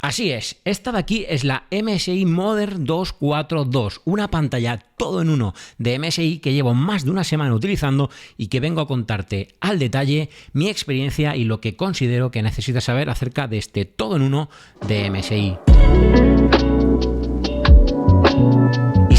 Así es, esta de aquí es la MSI Modern 242, una pantalla todo en uno de MSI que llevo más de una semana utilizando y que vengo a contarte al detalle mi experiencia y lo que considero que necesitas saber acerca de este todo en uno de MSI.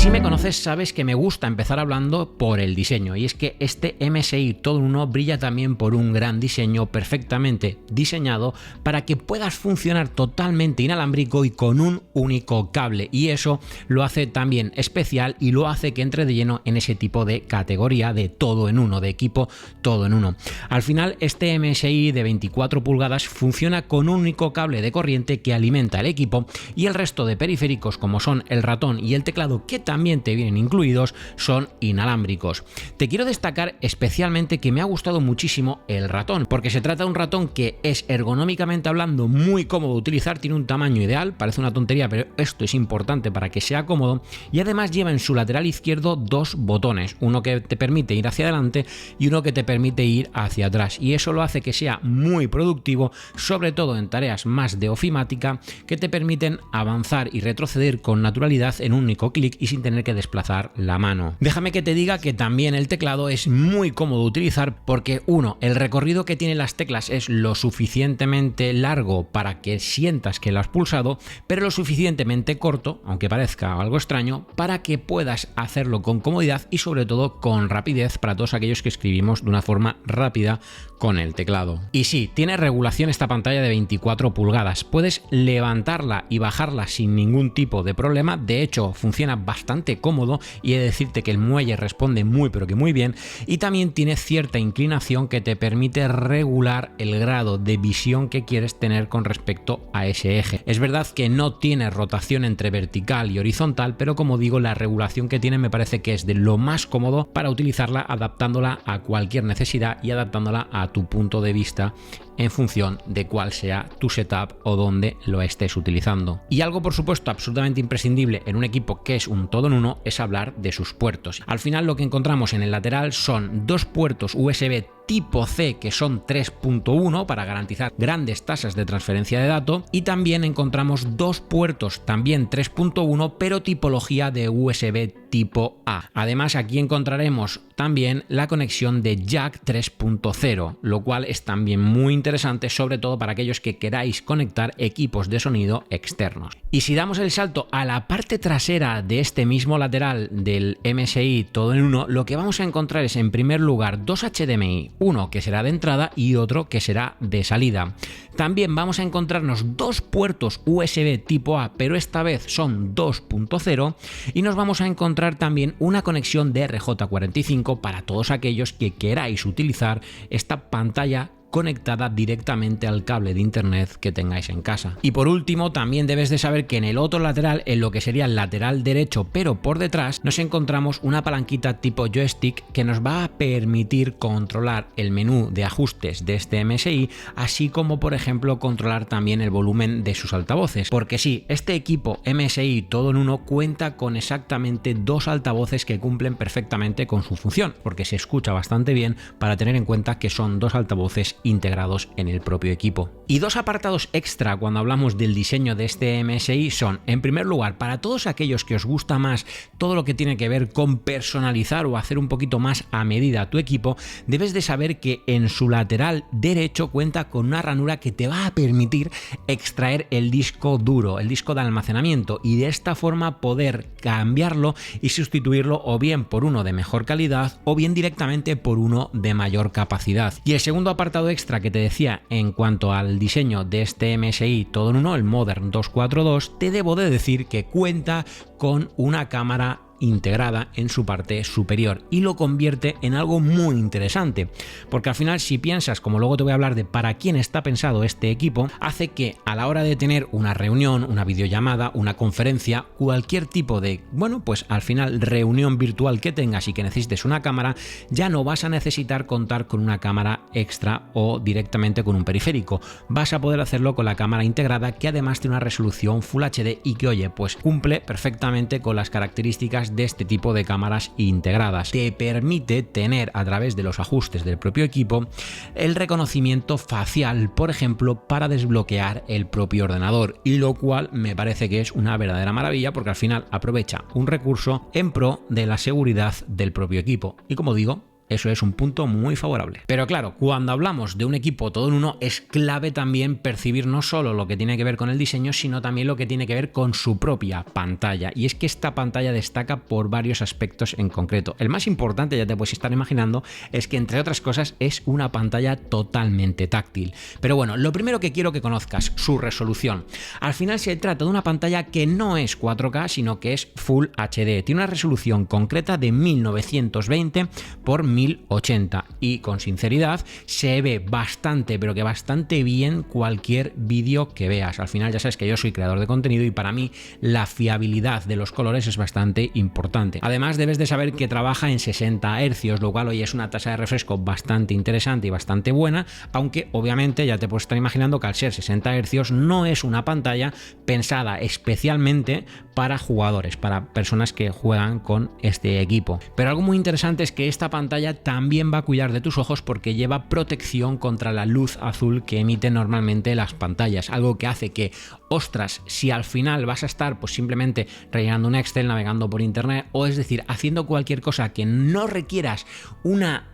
Si me conoces sabes que me gusta empezar hablando por el diseño, y es que este MSI todo en uno brilla también por un gran diseño perfectamente diseñado para que puedas funcionar totalmente inalámbrico y con un único cable, y eso lo hace también especial y lo hace que entre de lleno en ese tipo de categoría de todo en uno, de equipo todo en uno. Al final este MSI de 24 pulgadas funciona con un único cable de corriente que alimenta el equipo, y el resto de periféricos como son el ratón y el teclado, que también te vienen incluidos, son inalámbricos. Te quiero destacar especialmente que me ha gustado muchísimo el ratón, porque se trata de un ratón que es ergonómicamente hablando muy cómodo de utilizar, tiene un tamaño ideal, parece una tontería pero esto es importante para que sea cómodo, y además lleva en su lateral izquierdo dos botones, uno que te permite ir hacia adelante y uno que te permite ir hacia atrás, y eso lo hace que sea muy productivo, sobre todo en tareas más de ofimática que te permiten avanzar y retroceder con naturalidad en un único clic y sin tener que desplazar la mano. Déjame que te diga que también el teclado es muy cómodo de utilizar porque el recorrido que tienen las teclas es lo suficientemente largo para que sientas que lo has pulsado, pero lo suficientemente corto, aunque parezca algo extraño, para que puedas hacerlo con comodidad y sobre todo con rapidez para todos aquellos que escribimos de una forma rápida con el teclado. Y sí, tiene regulación esta pantalla de 24 pulgadas, puedes levantarla y bajarla sin ningún tipo de problema, de hecho funciona bastante cómodo y he de decirte que el muelle responde muy pero que muy bien, y también tiene cierta inclinación que te permite regular el grado de visión que quieres tener con respecto a ese eje. Es verdad que no tiene rotación entre vertical y horizontal, pero como digo, la regulación que tiene me parece que es de lo más cómodo para utilizarla, adaptándola a cualquier necesidad y adaptándola a tu punto de vista en función de cuál sea tu setup o dónde lo estés utilizando. Y algo por supuesto absolutamente imprescindible en un equipo que es un todo en uno es hablar de sus puertos. Al final lo que encontramos en el lateral son dos puertos USB tipo C que son 3.1 para garantizar grandes tasas de transferencia de datos, y también encontramos dos puertos también 3.1 pero tipología de USB tipo A. Además aquí encontraremos también la conexión de Jack 3.0, lo cual es también muy interesante, sobre todo para aquellos que queráis conectar equipos de sonido externos. Y si damos el salto a la parte trasera de este mismo lateral del MSI todo en uno, lo que vamos a encontrar es en primer lugar dos HDMI, uno que será de entrada y otro que será de salida. También vamos a encontrarnos dos puertos USB tipo A, pero esta vez son 2.0, y nos vamos a encontrar también una conexión de RJ45 para todos aquellos que queráis utilizar esta pantalla conectada directamente al cable de internet que tengáis en casa. Y por último, también debes de saber que en el otro lateral, en lo que sería el lateral derecho pero por detrás, nos encontramos una palanquita tipo joystick que nos va a permitir controlar el menú de ajustes de este MSI, así como por ejemplo controlar también el volumen de sus altavoces, porque sí, este equipo MSI todo en uno cuenta con exactamente dos altavoces que cumplen perfectamente con su función, porque se escucha bastante bien para tener en cuenta que son dos altavoces integrados en el propio equipo. Y dos apartados extra cuando hablamos del diseño de este MSI son, en primer lugar, para todos aquellos que os gusta más todo lo que tiene que ver con personalizar o hacer un poquito más a medida tu equipo, debes de saber que en su lateral derecho cuenta con una ranura que te va a permitir extraer el disco duro, el disco de almacenamiento, y de esta forma poder cambiarlo y sustituirlo o bien por uno de mejor calidad o bien directamente por uno de mayor capacidad. Y el segundo apartado extra que te decía en cuanto al diseño de este MSI todo en uno, el Modern 242, te debo de decir que cuenta con una cámara integrada en su parte superior y lo convierte en algo muy interesante, porque al final, si piensas, como luego te voy a hablar de para quién está pensado este equipo, hace que a la hora de tener una reunión, una videollamada, una conferencia, cualquier tipo de, pues al final reunión virtual que tengas y que necesites una cámara, ya no vas a necesitar contar con una cámara extra o directamente con un periférico. Vas a poder hacerlo con la cámara integrada, que además tiene una resolución Full HD y que, pues cumple perfectamente con las características características de este tipo de cámaras integradas. Te permite tener a través de los ajustes del propio equipo el reconocimiento facial, por ejemplo, para desbloquear el propio ordenador, y lo cual me parece que es una verdadera maravilla porque al final aprovecha un recurso en pro de la seguridad del propio equipo. Y como digo, eso es un punto muy favorable. Pero claro, cuando hablamos de un equipo todo en uno, es clave también percibir no solo lo que tiene que ver con el diseño, sino también lo que tiene que ver con su propia pantalla. Y es que esta pantalla destaca por varios aspectos en concreto. El más importante, ya te puedes estar imaginando, es que entre otras cosas es una pantalla totalmente táctil. Pero bueno, lo primero que quiero que conozcas, su resolución. Al final se trata de una pantalla que no es 4K, sino que es Full HD. Tiene una resolución concreta de 1920 por 1080 y con sinceridad se ve bastante, pero que bastante bien cualquier vídeo que veas. Al final ya sabes que yo soy creador de contenido y para mí la fiabilidad de los colores es bastante importante. Además debes de saber que trabaja en 60 Hz, lo cual hoy es una tasa de refresco bastante interesante y bastante buena, aunque obviamente ya te puedes estar imaginando que al ser 60 Hz no es una pantalla pensada especialmente para jugadores, para personas que juegan con este equipo. Pero algo muy interesante es que esta pantalla también va a cuidar de tus ojos porque lleva protección contra la luz azul que emiten normalmente las pantallas, algo que hace que, ostras, si al final vas a estar pues simplemente rellenando un Excel, navegando por internet, o es decir, haciendo cualquier cosa que no requieras una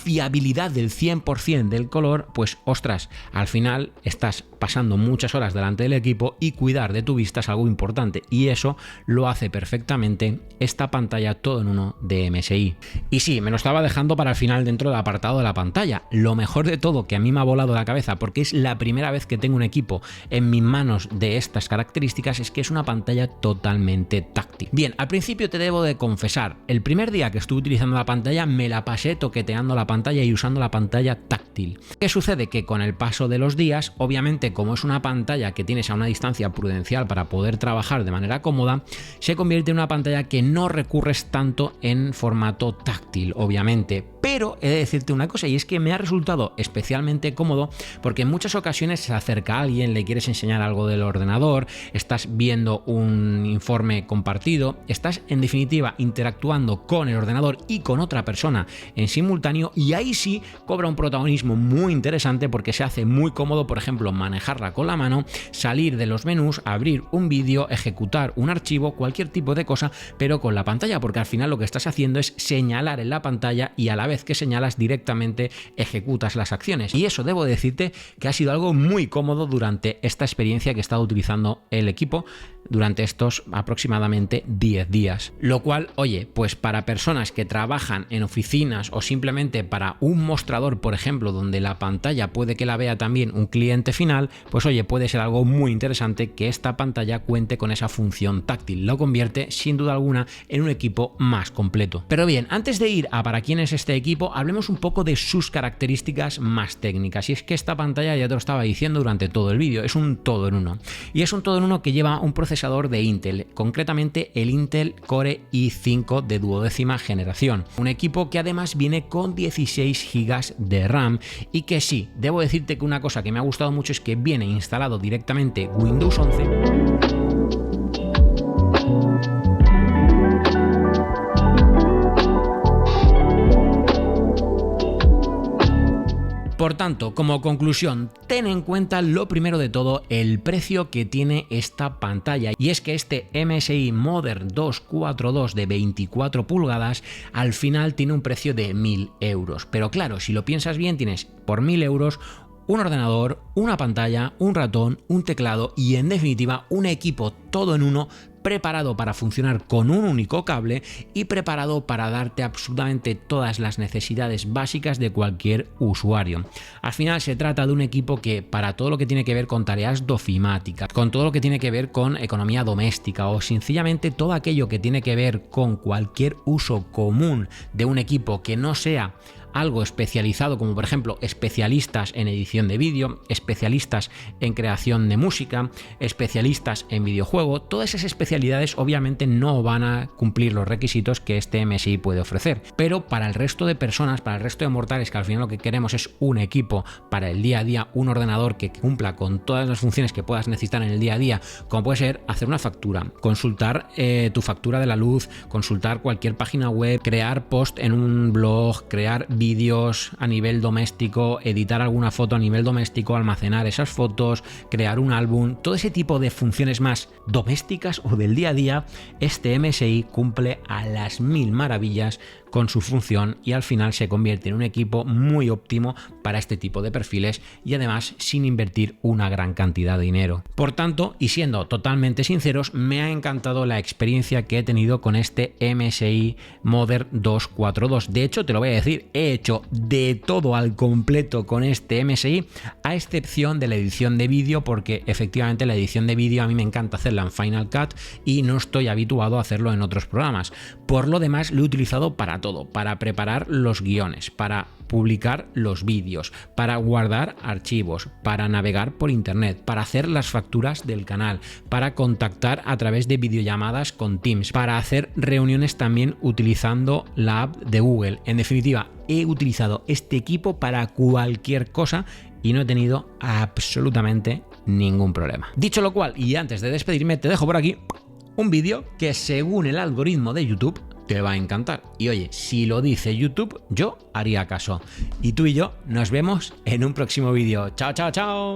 fiabilidad del 100% del color, pues ostras, al final estás pasando muchas horas delante del equipo y cuidar de tu vista es algo importante, y eso lo hace perfectamente esta pantalla todo en uno de MSI. Y sí, me lo estaba dejando para el final dentro del apartado de la pantalla. Lo mejor de todo, que a mí me ha volado la cabeza porque es la primera vez que tengo un equipo en mis manos de estas características, es que es una pantalla totalmente táctil. Bien, al principio te debo de confesar, el primer día que estuve utilizando la pantalla me la pasé toqueteando la pantalla y usando la pantalla táctil. ¿Qué sucede? Que con el paso de los días, obviamente como es una pantalla que tienes a una distancia prudencial para poder trabajar de manera cómoda, se convierte en una pantalla que no recurres tanto en formato táctil, obviamente. Pero he de decirte una cosa, y es que me ha resultado especialmente cómodo porque en muchas ocasiones se acerca a alguien, le quieres enseñar algo del ordenador, estás viendo un informe compartido, estás en definitiva interactuando con el ordenador y con otra persona en simultáneo, y ahí sí cobra un protagonismo muy interesante porque se hace muy cómodo, por ejemplo, manejarla con la mano, salir de los menús, abrir un vídeo, ejecutar un archivo, cualquier tipo de cosa, pero con la pantalla, porque al final lo que estás haciendo es señalar en la pantalla y a la vez que señalas directamente ejecutas las acciones. Y eso debo decirte que ha sido algo muy cómodo durante esta experiencia que he estado utilizando el equipo durante estos aproximadamente 10 días. Lo cual, oye, pues para personas que trabajan en oficinas o simplemente para un mostrador, por ejemplo, donde la pantalla puede que la vea también un cliente final, pues oye, puede ser algo muy interesante que esta pantalla cuente con esa función táctil. Lo convierte sin duda alguna en un equipo más completo. Pero bien, antes de ir a para quién es este equipo, hablemos un poco de sus características más técnicas. Y es que esta pantalla, ya te lo estaba diciendo durante todo el vídeo, es un todo en uno. Y es un todo en uno que lleva un procesador de Intel, concretamente el Intel Core i5 de 12ª generación. Un equipo que además viene con 16 GB de RAM y que sí, debo decirte que una cosa que me ha gustado mucho es que viene instalado directamente Windows 11. Por tanto, como conclusión, ten en cuenta lo primero de todo, el precio que tiene esta pantalla. Y es que este MSI Modern 242 de 24 pulgadas al final tiene un precio de 1.000 euros. Pero claro, si lo piensas bien, tienes por 1.000 euros un ordenador, una pantalla, un ratón, un teclado y en definitiva un equipo todo en uno, preparado para funcionar con un único cable y preparado para darte absolutamente todas las necesidades básicas de cualquier usuario. Al final se trata de un equipo que para todo lo que tiene que ver con tareas de ofimática, con todo lo que tiene que ver con economía doméstica o sencillamente todo aquello que tiene que ver con cualquier uso común de un equipo que no sea algo especializado, como por ejemplo especialistas en edición de vídeo, especialistas en creación de música, especialistas en videojuego, todas esas especialidades obviamente no van a cumplir los requisitos que este MSI puede ofrecer. Pero para el resto de personas, para el resto de mortales, que al final lo que queremos es un equipo para el día a día, un ordenador que cumpla con todas las funciones que puedas necesitar en el día a día, como puede ser hacer una factura, consultar tu factura de la luz, consultar cualquier página web, crear post en un blog, crear vídeos a nivel doméstico, editar alguna foto a nivel doméstico, almacenar esas fotos, crear un álbum, todo ese tipo de funciones más domésticas o del día a día, este MSI cumple a las mil maravillas con su función y al final se convierte en un equipo muy óptimo para este tipo de perfiles y además sin invertir una gran cantidad de dinero. Por tanto, y siendo totalmente sinceros, me ha encantado la experiencia que he tenido con este MSI Mother 242. De hecho, te lo voy a decir, he hecho de todo al completo con este MSI, a excepción de la edición de vídeo, porque efectivamente la edición de vídeo a mí me encanta hacerla en Final Cut y no estoy habituado a hacerlo en otros programas. Por lo demás, lo he utilizado para todo, para preparar los guiones, para publicar los vídeos, para guardar archivos, para navegar por internet, para hacer las facturas del canal, para contactar a través de videollamadas con Teams, para hacer reuniones también utilizando la app de Google. En definitiva, he utilizado este equipo para cualquier cosa y no he tenido absolutamente ningún problema. Dicho lo cual, y antes de despedirme, te dejo por aquí un vídeo que según el algoritmo de YouTube te va a encantar. Y oye, si lo dice YouTube, yo haría caso. Y tú y yo nos vemos en un próximo vídeo. Chao, chao, chao.